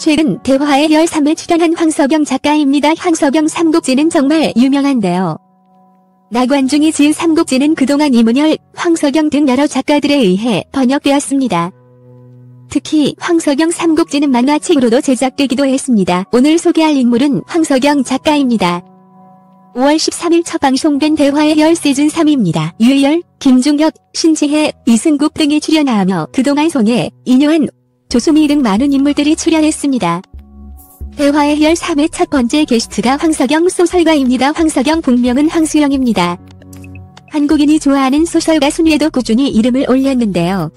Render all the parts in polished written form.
최근 대화의 별 3에 출연한 황석영 작가입니다. 황석영 삼국지는 정말 유명한데요. 나관중이 지은 삼국지는 그동안 이문열, 황석영 등 여러 작가들에 의해 번역되었습니다. 특히 황석영 삼국지는 만화책으로도 제작되기도 했습니다. 오늘 소개할 인물은 황석영 작가입니다. 5월 13일 첫 방송된 대화의 별 시즌3입니다. 유희열, 김중혁, 신지혜, 이승국 등이 출연하며 그동안 송혜, 인효한, 조수미 등 많은 인물들이 출연했습니다. 대화의 별 3회 첫 번째 게스트가 황석영 소설가입니다. 황석영 본명은 황수영입니다. 한국인이 좋아하는 소설가 순위에도 꾸준히 이름을 올렸는데요.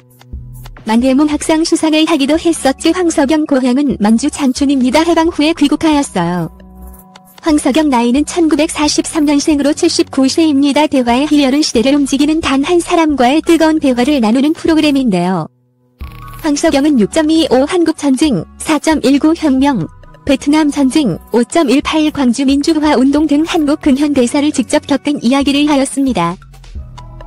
만대문 학상 수상을 하기도 했었지. 황석영 고향은 만주 장춘입니다. 해방 후에 귀국하였어요. 황석영 나이는 1943년생으로 79세입니다. 대화의 희열은 시대를 움직이는 단 한 사람과의 뜨거운 대화를 나누는 프로그램인데요. 황석영은 6.25 한국전쟁, 4.19 혁명, 베트남 전쟁, 5.18 광주 민주화 운동 등 한국 근현대사를 직접 겪은 이야기를 하였습니다.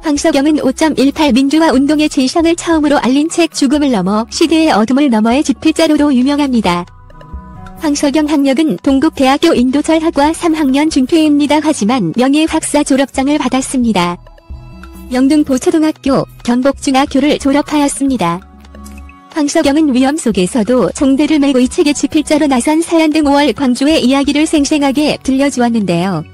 황석영은 5.18 민주화 운동의 진상을 처음으로 알린 책 죽음을 넘어 시대의 어둠을 넘어의 집필자로도 유명합니다. 황석영 학력은 동국대학교 인도철학과 3학년 중퇴입니다. 하지만 명예학사 졸업장을 받았습니다. 영등포초등학교, 경복중학교를 졸업하였습니다. 황석영은 위험 속에서도 종대를 메고 이 책의 집필자로 나선 사연 등 5월 광주의 이야기를 생생하게 들려주었는데요.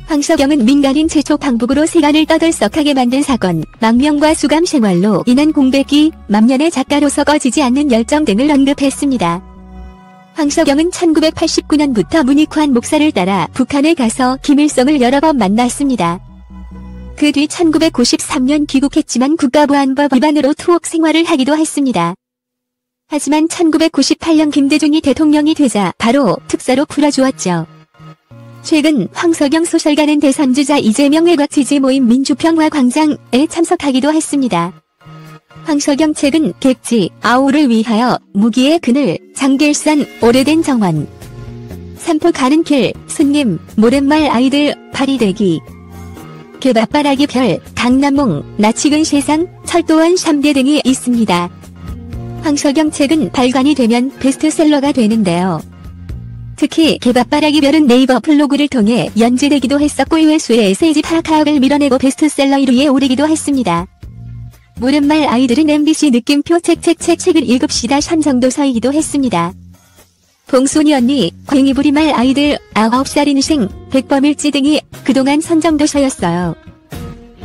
황석영은 민간인 최초 방북으로 세간을 떠들썩하게 만든 사건, 망명과 수감 생활로 인한 공백기, 만년의 작가로서 꺼지지 않는 열정 등을 언급했습니다. 황석영은 1989년부터 문익환 목사를 따라 북한에 가서 김일성을 여러 번 만났습니다. 그 뒤 1993년 귀국했지만 국가보안법 위반으로 투옥 생활을 하기도 했습니다. 하지만 1998년 김대중이 대통령이 되자 바로 특사로 풀어주었죠. 최근 황석영 소설가는 대선주자 이재명 외곽 지지 모임 민주평화광장에 참석하기도 했습니다. 황석영 책은 객지, 아우를 위하여, 무기의 그늘, 장길산, 오래된 정원, 산포 가는 길, 스님, 모랫말 아이들, 파리대기, 개밥바라기 별, 강남몽, 나치근 세상, 철도원 3대 등이 있습니다. 황석영 책은 발간이 되면 베스트셀러가 되는데요. 특히 개밥바라기 별은 네이버 블로그를 통해 연재되기도 했었고 이회수의 에세이집 파악학을 밀어내고 베스트셀러 1위에 오르기도 했습니다. 모랫말 아이들은 MBC 느낌표 책을 읽읍시다 3정도서이기도 했습니다. 봉순이 언니, 괭이부리말 아이들, 9살 인생, 백범일지 등이 그동안 선정도서였어요.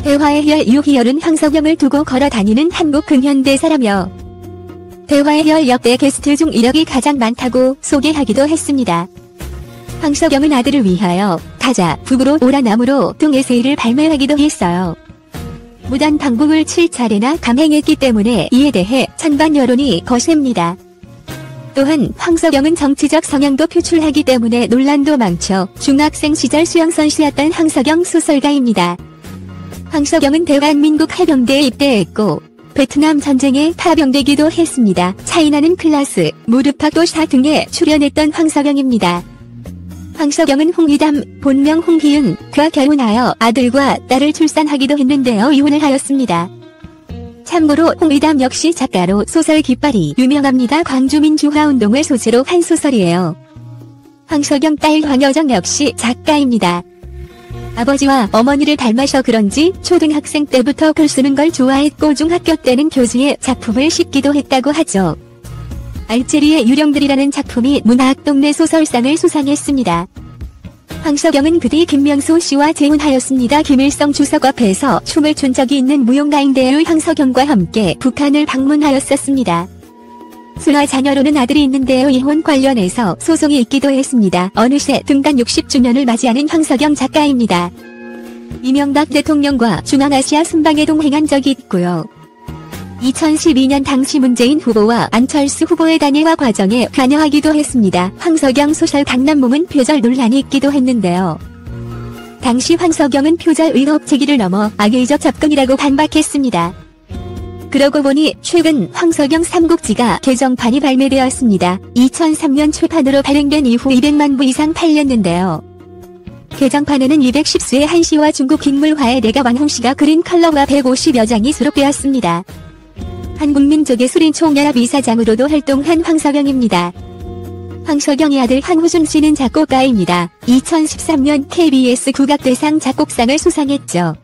대화의 혈 유희열은 황석영을 두고 걸어다니는 한국 근현대사라며 대화의 혈 역대 게스트 중 이력이 가장 많다고 소개하기도 했습니다. 황석영은 아들을 위하여, 타자, 북으로 오라나무로 등 에세이를 발매하기도 했어요. 무단 방북을 7차례나 감행했기 때문에 이에 대해 찬반 여론이 거셉니다. 또한 황석영은 정치적 성향도 표출하기 때문에 논란도 많죠. 중학생 시절 수영선수였던 황석영 소설가입니다. 황석영은 대한민국 해병대에 입대했고 베트남 전쟁에 파병되기도 했습니다. 차이나는 클라스, 무릎팍도사 등에 출연했던 황석영입니다. 황석영은 홍의담, 본명 홍희은, 과 결혼하여 아들과 딸을 출산하기도 했는데요. 이혼을 하였습니다. 참고로 홍의담 역시 작가로 소설 깃발이 유명합니다. 광주 민주화 운동을 소재로 한 소설이에요. 황석영 딸 황여정 역시 작가입니다. 아버지와 어머니를 닮아서 그런지 초등학생 때부터 글 쓰는 걸 좋아했고 중학교 때는 교주의 작품을 싣기도 했다고 하죠. 알제리의 유령들이라는 작품이 문학동네 소설상을 수상했습니다. 황석영은 그뒤 김명수 씨와 재혼하였습니다. 김일성 주석 앞에서 춤을 춘 적이 있는 무용가인데요. 황석영과 함께 북한을 방문하였었습니다. 순화 자녀로는 아들이 있는데요. 이혼 관련해서 소송이 있기도 했습니다. 어느새 등단 60주년을 맞이하는 황석영 작가입니다. 이명박 대통령과 중앙아시아 순방에 동행한 적이 있고요. 2012년 당시 문재인 후보와 안철수 후보의 단일화 과정에 관여하기도 했습니다. 황석영 소설 강남몽은 표절 논란이 있기도 했는데요. 당시 황석영은 표절 의혹 제기를 넘어 악의적 접근이라고 반박했습니다. 그러고 보니 최근 황석영 삼국지가 개정판이 발매되었습니다. 2003년 초판으로 발행된 이후 200만 부 이상 팔렸는데요. 개정판에는 210수의 한시와 중국 인물화의 내가 왕홍씨가 그린 컬러가 150여 장이 수록되었습니다. 한국민족예술인 총연합 이사장으로도 활동한 황석영입니다. 황석영의 아들 황호준 씨는 작곡가입니다. 2013년 KBS 국악대상 작곡상을 수상했죠.